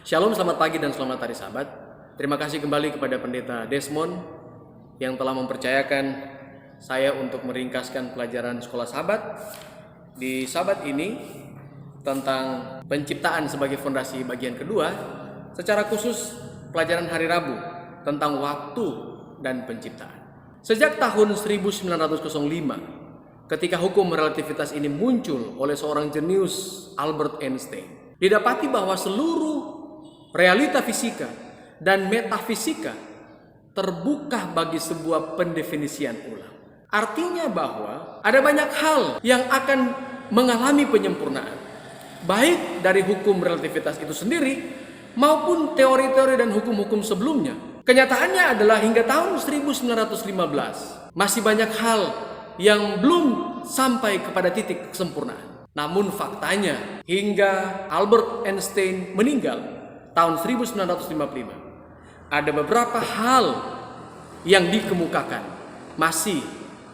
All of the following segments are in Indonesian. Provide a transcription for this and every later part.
Shalom, selamat pagi dan selamat hari Sabat. Terima kasih kembali kepada Pendeta Desmond yang telah mempercayakan saya untuk meringkaskan pelajaran sekolah Sabat di Sabat ini tentang penciptaan sebagai fondasi bagian kedua, secara khusus pelajaran hari Rabu tentang waktu dan penciptaan. Sejak tahun 1905, ketika hukum relativitas ini muncul oleh seorang jenius Albert Einstein, didapati bahwa seluruh realita fisika dan metafisika terbuka bagi sebuah pendefinisian ulang. Artinya bahwa ada banyak hal yang akan mengalami penyempurnaan, baik dari hukum relativitas itu sendiri maupun teori-teori dan hukum-hukum sebelumnya. Kenyataannya adalah hingga tahun 1915 masih banyak hal yang belum sampai kepada titik kesempurnaan. Namun faktanya hingga Albert Einstein meninggal tahun 1955, ada beberapa hal yang dikemukakan masih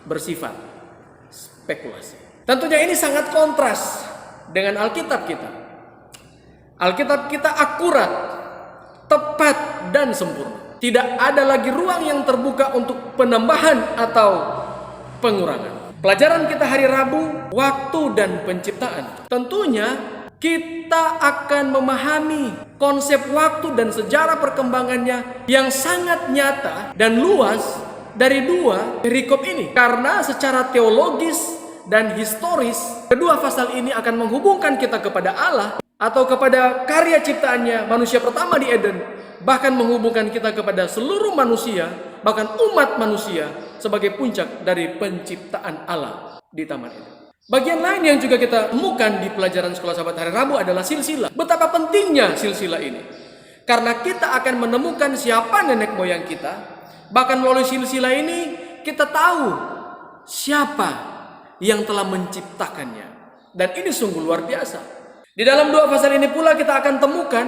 bersifat spekulasi. Tentunya ini sangat kontras dengan Alkitab kita. Alkitab kita akurat, tepat, dan sempurna. Tidak ada lagi ruang yang terbuka untuk penambahan atau pengurangan. Pelajaran kita hari Rabu, waktu dan penciptaan. Tentunya kita akan memahami konsep waktu dan sejarah perkembangannya yang sangat nyata dan luas dari dua perikop ini. Karena secara teologis dan historis, kedua pasal ini akan menghubungkan kita kepada Allah atau kepada karya ciptaannya manusia pertama di Eden, bahkan menghubungkan kita kepada seluruh manusia, bahkan umat manusia sebagai puncak dari penciptaan Allah di Taman Eden. Bagian lain yang juga kita temukan di pelajaran sekolah Sabat hari Rabu adalah silsilah. Betapa pentingnya silsilah ini. Karena kita akan menemukan siapa nenek moyang kita. Bahkan melalui silsilah ini kita tahu siapa yang telah menciptakannya. Dan ini sungguh luar biasa. Di dalam dua pasal ini pula kita akan temukan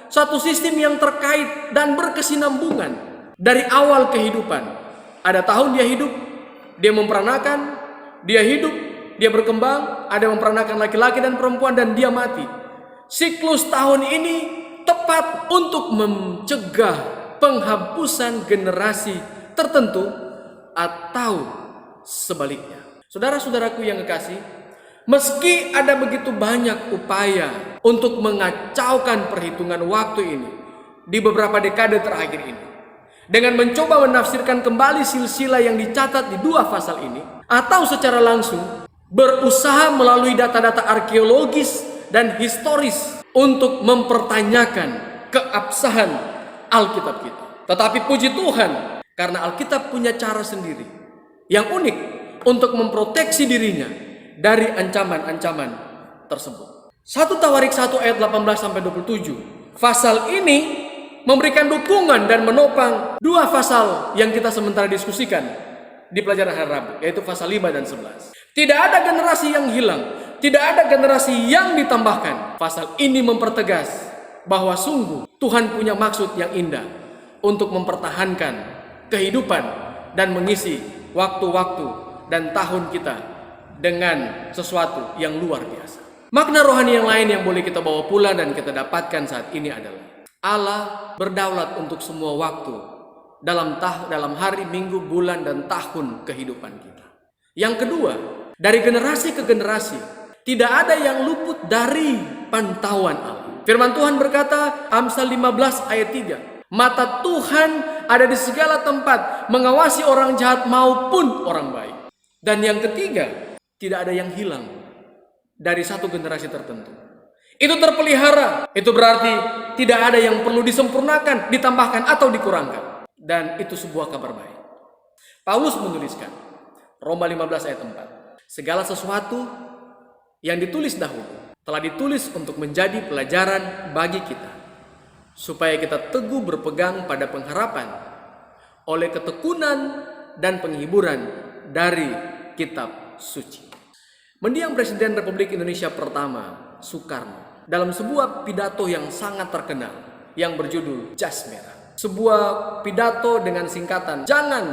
satu sistem yang terkait dan berkesinambungan dari awal kehidupan. Ada tahun dia hidup, dia memperanakan, dia hidup, dia berkembang, ada yang memperanakan laki-laki dan perempuan, dan dia mati. Siklus tahun ini tepat untuk mencegah penghapusan generasi tertentu atau sebaliknya. Saudara-saudaraku yang kekasih, meski ada begitu banyak upaya untuk mengacaukan perhitungan waktu ini di beberapa dekade terakhir ini, dengan mencoba menafsirkan kembali silsilah yang dicatat di dua pasal ini, atau secara langsung berusaha melalui data-data arkeologis dan historis untuk mempertanyakan keabsahan Alkitab kita. Tetapi puji Tuhan, karena Alkitab punya cara sendiri yang unik untuk memproteksi dirinya dari ancaman-ancaman tersebut. 1 Tawarik 1 ayat 18-27. Pasal ini memberikan dukungan dan menopang dua pasal yang kita sementara diskusikan di pelajaran hari Rabu, yaitu pasal 5 dan 11. Tidak ada generasi yang hilang, tidak ada generasi yang ditambahkan. Pasal ini mempertegas bahwa sungguh Tuhan punya maksud yang indah untuk mempertahankan kehidupan dan mengisi waktu-waktu dan tahun kita dengan sesuatu yang luar biasa. Makna rohani yang lain yang boleh kita bawa pulang dan kita dapatkan saat ini adalah Allah berdaulat untuk semua waktu dalam hari, minggu, bulan, dan tahun kehidupan kita. Yang kedua, dari generasi ke generasi tidak ada yang luput dari pantauan Allah. Firman Tuhan berkata, Amsal 15 ayat 3, mata Tuhan ada di segala tempat, mengawasi orang jahat maupun orang baik. Dan yang ketiga, tidak ada yang hilang dari satu generasi tertentu. Itu terpelihara. Itu berarti tidak ada yang perlu disempurnakan, ditambahkan, atau dikurangkan. Dan itu sebuah kabar baik. Paulus menuliskan Roma 15 ayat 4, segala sesuatu yang ditulis dahulu telah ditulis untuk menjadi pelajaran bagi kita, supaya kita teguh berpegang pada pengharapan oleh ketekunan dan penghiburan dari kitab suci. Mendiang Presiden Republik Indonesia pertama, Soekarno, dalam sebuah pidato yang sangat terkenal yang berjudul Jas Merah. Sebuah pidato dengan singkatan, jangan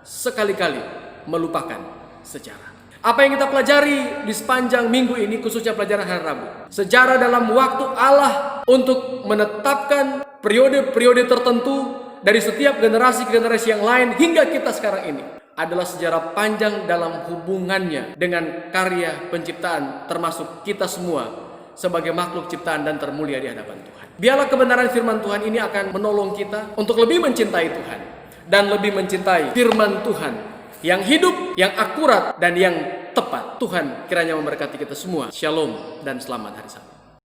sekali-kali melupakan sejarah. Apa yang kita pelajari di sepanjang minggu ini, khususnya pelajaran hari Rabu, sejarah dalam waktu Allah untuk menetapkan periode-periode tertentu dari setiap generasi ke generasi yang lain hingga kita sekarang ini adalah sejarah panjang dalam hubungannya dengan karya penciptaan, termasuk kita semua sebagai makhluk ciptaan dan termulia di hadapan Tuhan. Biarlah kebenaran firman Tuhan ini akan menolong kita untuk lebih mencintai Tuhan dan lebih mencintai firman Tuhan yang hidup, yang akurat, dan yang tepat. Tuhan kiranya memberkati kita semua. Shalom dan selamat hari Sabat.